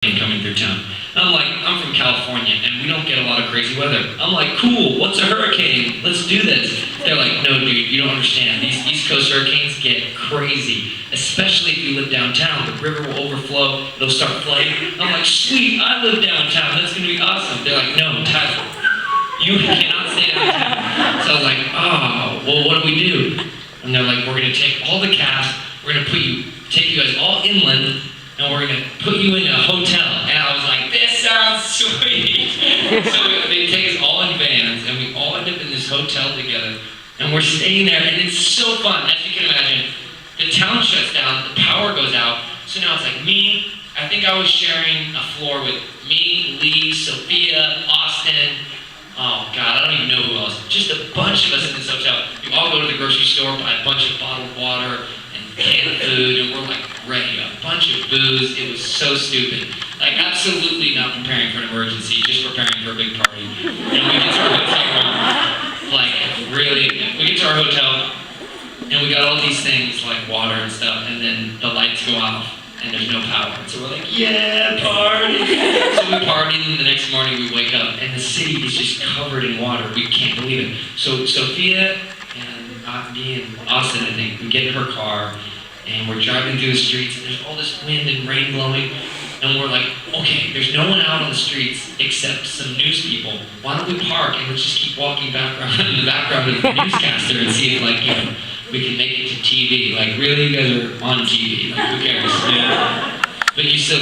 coming through town. I'm like, I'm from California, and we don't get a lot of crazy weather. I'm like, cool, what's a hurricane? Let's do this. They're like, no, dude, you don't understand. These East Coast hurricanes get crazy, especially if you live downtown. The river will overflow, it'll start flooding. I'm like, sweet, I live downtown, that's gonna be awesome. They're like, no, Tyler, you cannot stay downtown. So I was like, oh, well, what do we do? And they're like, we're gonna take all the cast, we're gonna take you guys all inland, and we're gonna put you in a hotel. And I was like, this sounds sweet. So they take us all in vans, and we all end up in this hotel together, and we're staying there, and it's so fun. As you can imagine, the town shuts down, the power goes out, so now it's like me, I think I was sharing a floor with me, Lee, Sophia, Austin, oh God, I don't even know who else. Just a bunch of us in this hotel. We all go to the grocery store, buy a bunch of bottled water, canned food, and we're like ready, a bunch of booze. It was so stupid. Like absolutely not preparing for an emergency, just preparing for a big party. And we get to our hotel room, like really, we get to our hotel, and we got all these things like water and stuff, and then the lights go off, and there's no power. And so we're like, yeah, party! So we party, and the next morning we wake up, and the city is just covered in water. We can't believe it. So Sophia and me and Austin, I think, we get in her car, and we're driving through the streets, and there's all this wind and rain blowing, and we're like, okay, there's no one out on the streets except some news people. Why don't we park and let's just keep walking background in the background of the newscaster and see if, like, you know, we can make it to TV. Like, really, you guys are on TV. Like, who cares? Yeah. But you still